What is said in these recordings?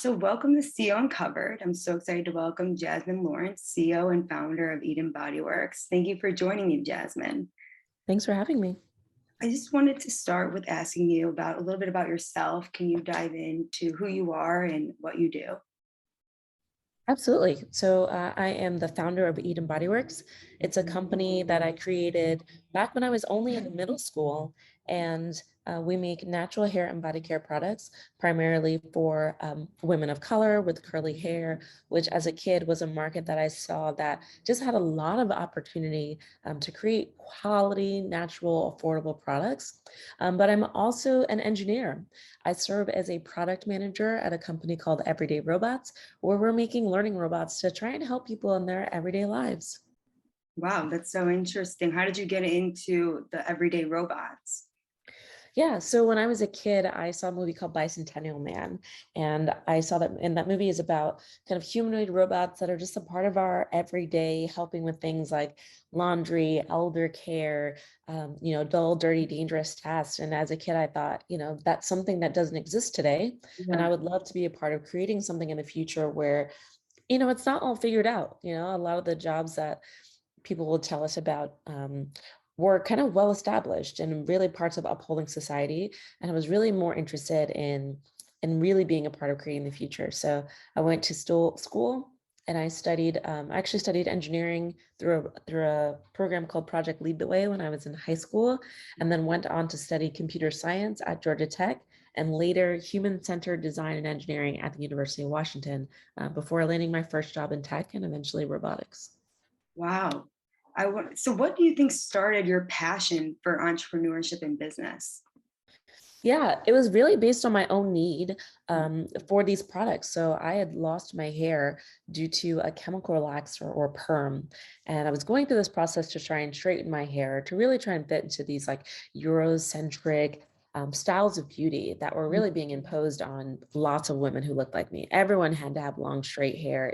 So welcome to CEO Uncovered. I'm so excited to welcome Jasmine Lawrence, CEO and founder of Eden Bodyworks. Thank you for joining me, Jasmine. Thanks for having me. I just wanted to start with asking you about a little bit about yourself. Can you dive into who you are and what you do? Absolutely. I am the founder of Eden Bodyworks. It's a company that I created back when I was only in middle school, and we make natural hair and body care products primarily for women of color with curly hair, which as a kid was a market that I saw that just had a lot of opportunity to create quality, natural, affordable products. But I'm also an engineer. I serve as a product manager at a company called Everyday Robots, where we're making learning robots to try and help people in their everyday lives. Wow, that's so interesting. How did you get into the everyday robots? Yeah, so when I was a kid, I saw a movie called Bicentennial Man, and I saw that, and that movie is about kind of humanoid robots that are just a part of our everyday, helping with things like laundry, elder care, dull, dirty, dangerous tasks. And as a kid, I thought, that's something that doesn't exist today, and Yeah. I would love to be a part of creating something in the future where it's not all figured out. A lot of the jobs that people will tell us about were kind of well established and really parts of upholding society. And I was really more interested in really being a part of creating the future. So I went to school and I studied. I actually studied engineering through a program called Project Lead the Way when I was in high school, and then went on to study computer science at Georgia Tech, and later human-centered design and engineering at the University of Washington, before landing my first job in tech and eventually robotics. Wow. So what do you think started your passion for entrepreneurship and business? Yeah, it was really based on my own need for these products. So I had lost my hair due to a chemical relaxer or perm. And I was going through this process to try and straighten my hair to really try and fit into these like Eurocentric styles of beauty that were really being imposed on lots of women who looked like me. Everyone had to have long, straight hair.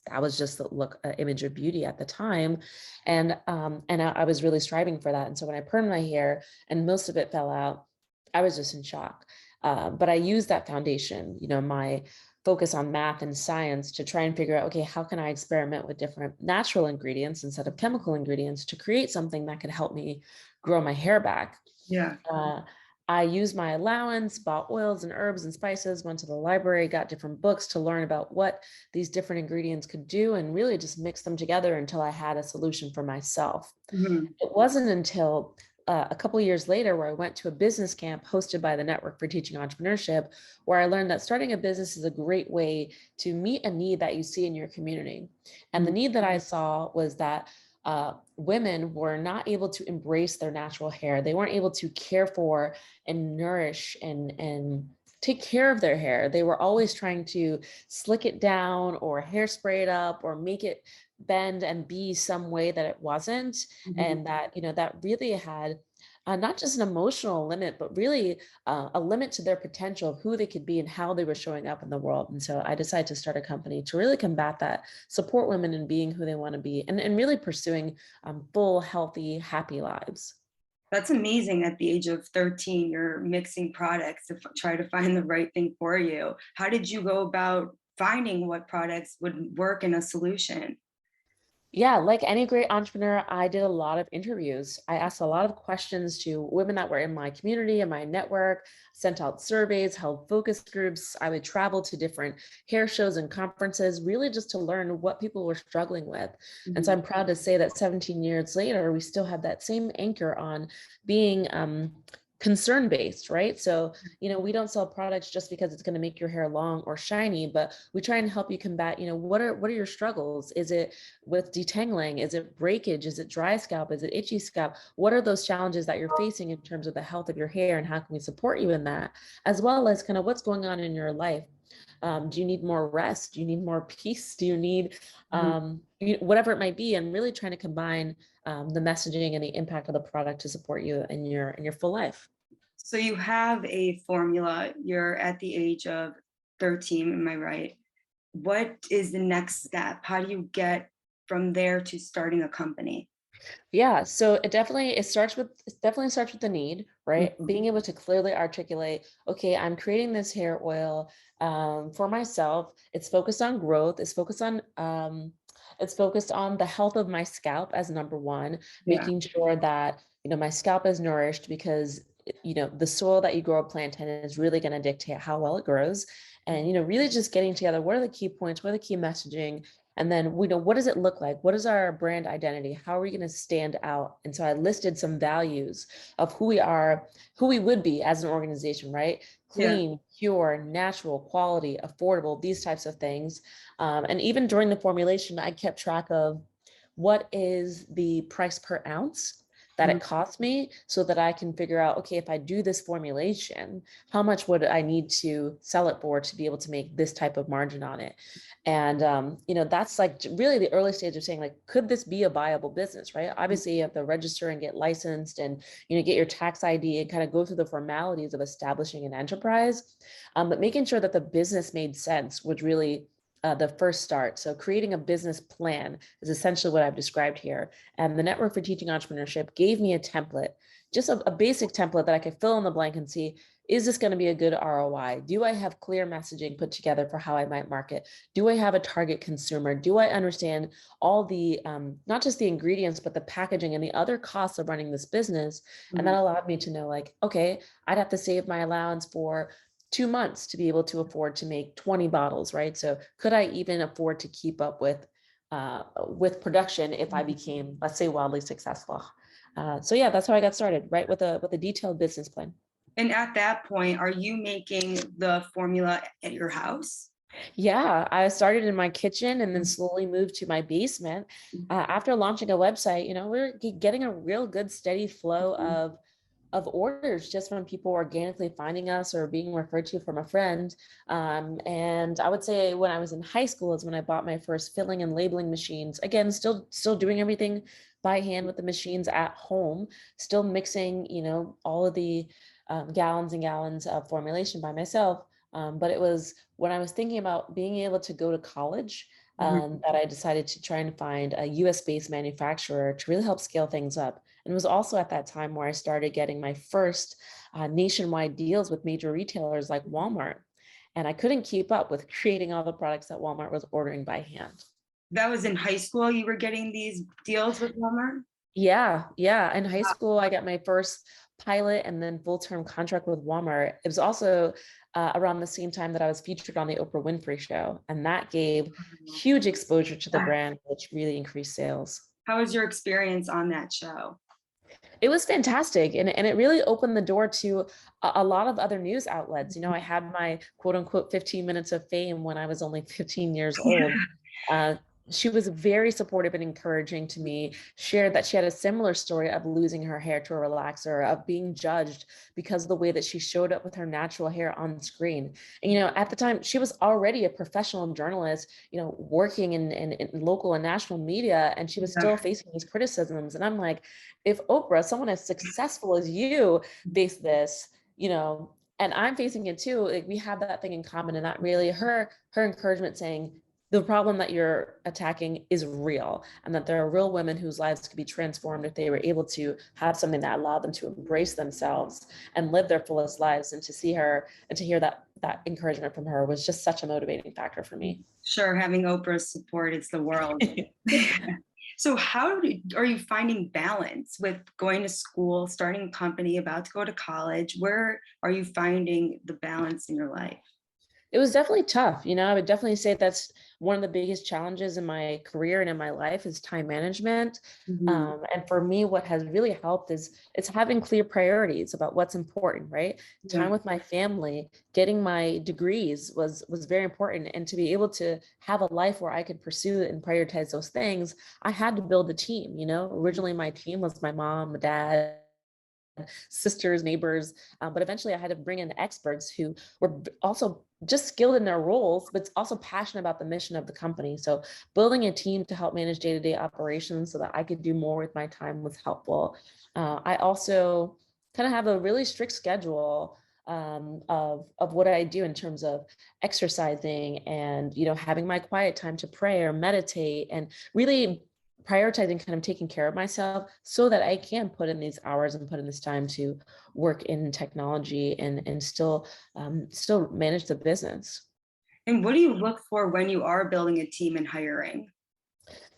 That was just the look, image of beauty at the time. And I was really striving for that. And so when I permed my hair and most of it fell out, I was just in shock. But I used that foundation, my focus on math and science to try and figure out, okay, how can I experiment with different natural ingredients instead of chemical ingredients to create something that could help me grow my hair back? Yeah. Uh, I used my allowance, bought oils and herbs and spices, went to the library, got different books to learn about what these different ingredients could do, and really just mixed them together until I had a solution for myself. Mhm. It wasn't until a couple of years later where I went to a business camp hosted by the Network for Teaching Entrepreneurship, where I learned that starting a business is a great way to meet a need that you see in your community. And the need that I saw was that women were not able to embrace their natural hair. They weren't able to care for and nourish and take care of their hair. They were always trying to slick it down or hairspray it up or make it bend and be some way that it wasn't. Mhm. And that that really had not just an emotional limit, but really a limit to their potential of who they could be and how they were showing up in the world. And so I decided to start a company to really combat that, support women in being who they want to be, and really pursuing full, healthy, happy lives. That's amazing. At the age of 13, you're mixing products to try to find the right thing for you. How did you go about finding what products would work in a solution? Yeah, like any great entrepreneur, I did a lot of interviews. I asked a lot of questions to women that were in my community and my network, sent out surveys, held focus groups. I would travel to different hair shows and conferences, really just to learn what people were struggling with. And so Mhm. I'm proud to say that 17 years later, we still have that same anchor on being concern based, right? So, we don't sell products just because it's going to make your hair long or shiny, but we try and help you combat, what are your struggles? Is it with detangling? Is it breakage? Is it dry scalp? Is it itchy scalp? What are those challenges that you're facing in terms of the health of your hair, and how can we support you in that? As well as kind of what's going on in your life. Do you need more rest? Do you need more peace? Do you need Mhm. whatever it might be? And really trying to combine the messaging and the impact of the product to support you in your full life. So you have a formula. You're at the age of 13, am I right? What is the next step? How do you get from there to starting a company? Yeah, so it definitely starts with the need, right? Being able to clearly articulate, okay, I'm creating this hair oil for myself. It's focused on growth. It's focused on the health of my scalp as number one, Yeah. making sure that my scalp is nourished because the soil that you grow a plant in is really going to dictate how well it grows. And really just getting together, what are the key points, what are the key messaging, and then we know, what does it look like? What is our brand identity? How are we going to stand out? And so I listed some values of who we are, who we would be as an organization, right? Yeah. Clean, pure, natural, quality, affordable, these types of things. And even during the formulation, I kept track of what is the price per ounce that Mhm. it cost me so that I can figure out, okay, if I do this formulation, how much would I need to sell it for to be able to make this type of margin on it? And that's like really the early stage of saying, like, could this be a viable business, right? Obviously, you have to register and get licensed and get your tax ID and kind of go through the formalities of establishing an enterprise. But making sure that the business made sense was really the first start. So creating a business plan is essentially what I've described here. And the Network for Teaching Entrepreneurship gave me a template, just a basic template that I could fill in the blank and see, is this going to be a good ROI? Do I have clear messaging put together for how I might market? Do I have a target consumer? Do I understand all the, not just the ingredients, but the packaging and the other costs of running this business? And that Mhm. allowed me to know, like, okay, I'd have to save my allowance for 2 months to be able to afford to make 20 bottles, right? So could I even afford to keep up with production if I became, let's say, wildly successful? So yeah, that's how I got started, right? With a detailed business plan. And at that point, are you making the formula at your house? Yeah, I started in my kitchen and then slowly moved to my basement. After launching a website, we're getting a real good steady flow Mhm. of orders just from people organically finding us or being referred to from a friend. And I would say when I was in high school is when I bought my first filling and labeling machines. Again, still doing everything by hand with the machines at home, still mixing, all of the gallons and gallons of formulation by myself. But it was when I was thinking about being able to go to college Mhm. that I decided to try and find a US based manufacturer to really help scale things up. And it was also at that time where I started getting my first nationwide deals with major retailers like Walmart. And I couldn't keep up with creating all the products that Walmart was ordering by hand. That was in high school, you were getting these deals with Walmart? Yeah, yeah. In high school, I got my first pilot and then full-term contract with Walmart. It was also around the same time that I was featured on the Oprah Winfrey Show, and that gave Wow. huge exposure to the brand, which really increased sales. How was your experience on that show? It was fantastic, and it really opened the door to a lot of other news outlets. I had my quote unquote 15 minutes of fame when I was only 15 years old. Uh, she was very supportive and encouraging to me, shared that she had a similar story of losing her hair to a relaxer, of being judged because of the way that she showed up with her natural hair on screen. And, at the time, she was already a professional journalist, working in local and national media, and she was Yeah. still facing these criticisms. And I'm like, if Oprah, someone as successful as you, face this, and I'm facing it too, like we have that thing in common. And that really her encouragement saying the problem that you're attacking is real and that there are real women whose lives could be transformed if they were able to have something that allowed them to embrace themselves and live their fullest lives. And to see her and to hear that encouragement from her was just such a motivating factor for me. Sure, having Oprah's support is the world. So are you finding balance with going to school, starting a company, about to go to college? Where are you finding the balance in your life? It was definitely tough. I would definitely say that's one of the biggest challenges in my career and in my life is time management. Mhm. And for me, what has really helped is it's having clear priorities about what's important, right? Yeah. Time with my family, getting my degrees was very important. And to be able to have a life where I could pursue and prioritize those things, I had to build a team. Originally my team was my mom, my dad, sisters, neighbors. But eventually I had to bring in experts who were also just skilled in their roles, but also passionate about the mission of the company. So building a team to help manage day-to-day operations so that I could do more with my time was helpful. I also kind of have a really strict schedule of what I do in terms of exercising and having my quiet time to pray or meditate and really prioritizing kind of taking care of myself so that I can put in these hours and put in this time to work in technology and still manage the business. And what do you look for when you are building a team and hiring?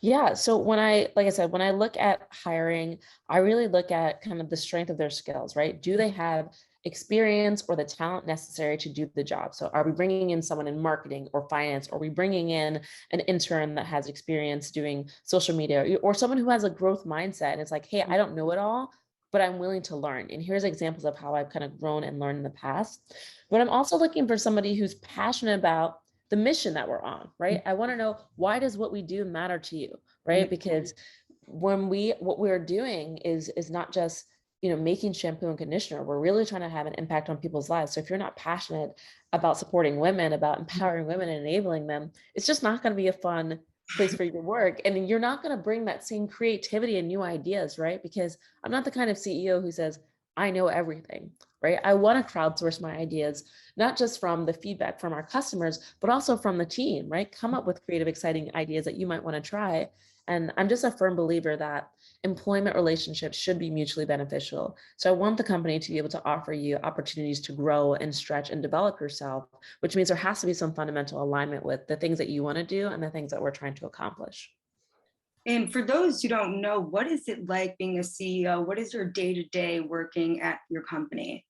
Yeah. So like I said, when I look at hiring, I really look at kind of the strength of their skills, right? Do they have experience or the talent necessary to do the job? So are we bringing in someone in marketing or finance? Or are we bringing in an intern that has experience doing social media or someone who has a growth mindset? And it's like, hey, I don't know it all, but I'm willing to learn. And here's examples of how I've kind of grown and learned in the past. But I'm also looking for somebody who's passionate about the mission that we're on, right? I want to know, why does what we do matter to you, Yeah. right? Because what we're doing is not just, making shampoo and conditioner. We're really trying to have an impact on people's lives. So if you're not passionate about supporting women, about empowering women and enabling them, it's just not going to be a fun place for you to work. And you're not going to bring that same creativity and new ideas, right? Because I'm not the kind of CEO who says, I know everything, right? I want to crowdsource my ideas, not just from the feedback from our customers, but also from the team, right? Come up with creative, exciting ideas that you might want to try. And I'm just a firm believer that employment relationships should be mutually beneficial. So I want the company to be able to offer you opportunities to grow and stretch and develop yourself, which means there has to be some fundamental alignment with the things that you want to do and the things that we're trying to accomplish. And for those who don't know, what is it like being a CEO? What is your day to day working at your company?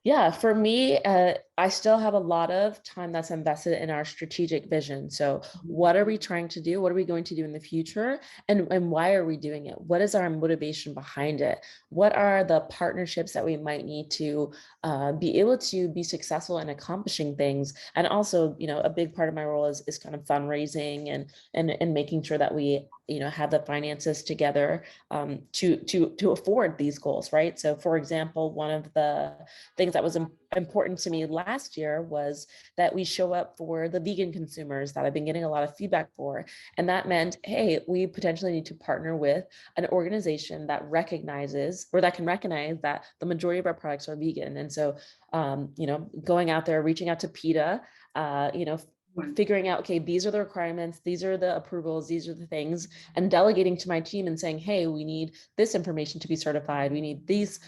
Yeah, for me, I still have a lot of time that's invested in our strategic vision. So, what are we trying to do? What are we going to do in the future? And why are we doing it? What is our motivation behind it? What are the partnerships that we might need to be able to be successful in accomplishing things? And also, a big part of my role is kind of fundraising and making sure that we have the finances together to afford these goals, right? So, for example, one of the things that was important to me last year was that we show up for the vegan consumers that I've been getting a lot of feedback for. And that meant, hey, we potentially need to partner with an organization that recognizes or that can recognize that the majority of our products are vegan. And so, going out there, reaching out to PETA, figuring out, okay, these are the requirements, these are the approvals, these are the things, and delegating to my team and saying, hey, we need this information to be certified. We need this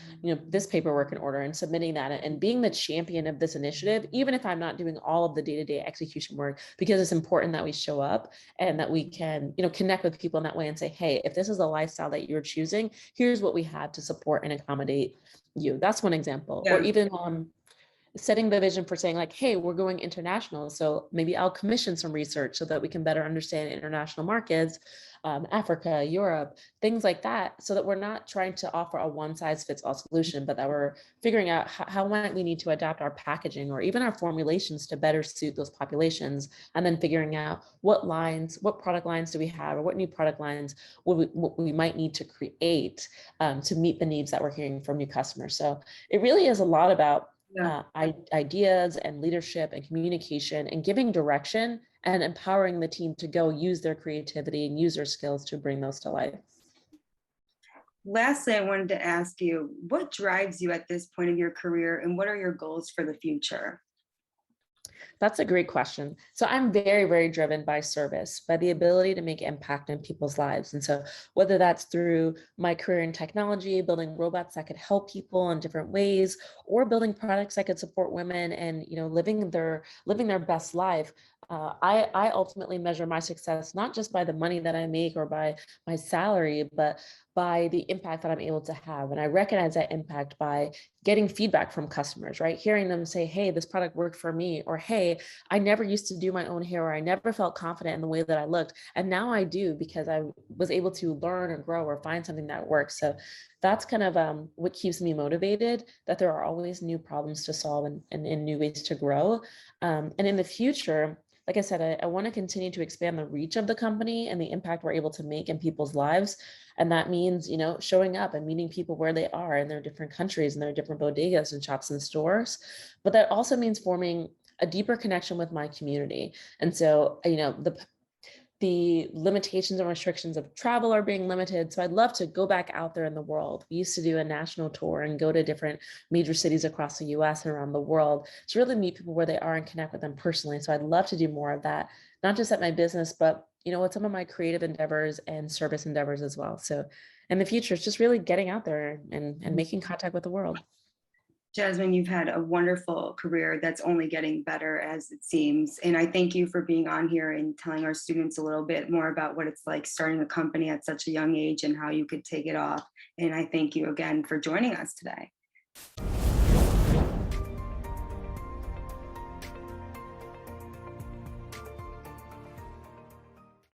paperwork in order, and submitting that and being the champion of this initiative, even if I'm not doing all of the day-to-day execution work, because it's important that we show up and that we can, connect with people in that way and say, hey, if this is a lifestyle that you're choosing, here's what we have to support and accommodate you. That's one example. Or Yeah. even setting the vision for saying like, hey, we're going international. So maybe I'll commission some research so that we can better understand international markets, Africa, Europe, things like that, so that we're not trying to offer a one size fits all solution, but that we're figuring out how might we need to adapt our packaging or even our formulations to better suit those populations. And then figuring out what product lines do we have, or what new product lines what we might need to create to meet the needs that we're hearing from new customers. So it really is a lot about Yeah. ideas and leadership and communication and giving direction and empowering the team to go use their creativity and use their skills to bring those to life. Lastly, I wanted to ask you, what drives you at this point of your career and what are your goals for the future? That's a great question. So I'm very, very driven by service, by the ability to make impact in people's lives. And so whether that's through my career in technology, building robots that could help people in different ways, or building products that could support women and living their best life. I ultimately measure my success not just by the money that I make or by my salary, but by the impact that I'm able to have. And I recognize that impact by getting feedback from customers, right? Hearing them say, hey, this product worked for me, or hey, I never used to do my own hair, or I never felt confident in the way that I looked. And now I do because I was able to learn or grow or find something that works. So that's kind of what keeps me motivated, that there are always new problems to solve and new ways to grow. And in the future, like I said, I want to continue to expand the reach of the company and the impact we're able to make in people's lives. And that means, showing up and meeting people where they are in their different countries and their different bodegas and shops and stores. But that also means forming a deeper connection with my community. And so, the limitations and restrictions of travel are being limited. So I'd love to go back out there in the world. We used to do a national tour and go to different major cities across the US and around the world to really meet people where they are and connect with them personally. So I'd love to do more of that, not just at my business, but with some of my creative endeavors and service endeavors as well. So in the future, it's just really getting out there and making contact with the world. Jasmine, you've had a wonderful career that's only getting better as it seems. And I thank you for being on here and telling our students a little bit more about what it's like starting a company at such a young age and how you could take it off. And I thank you again for joining us today.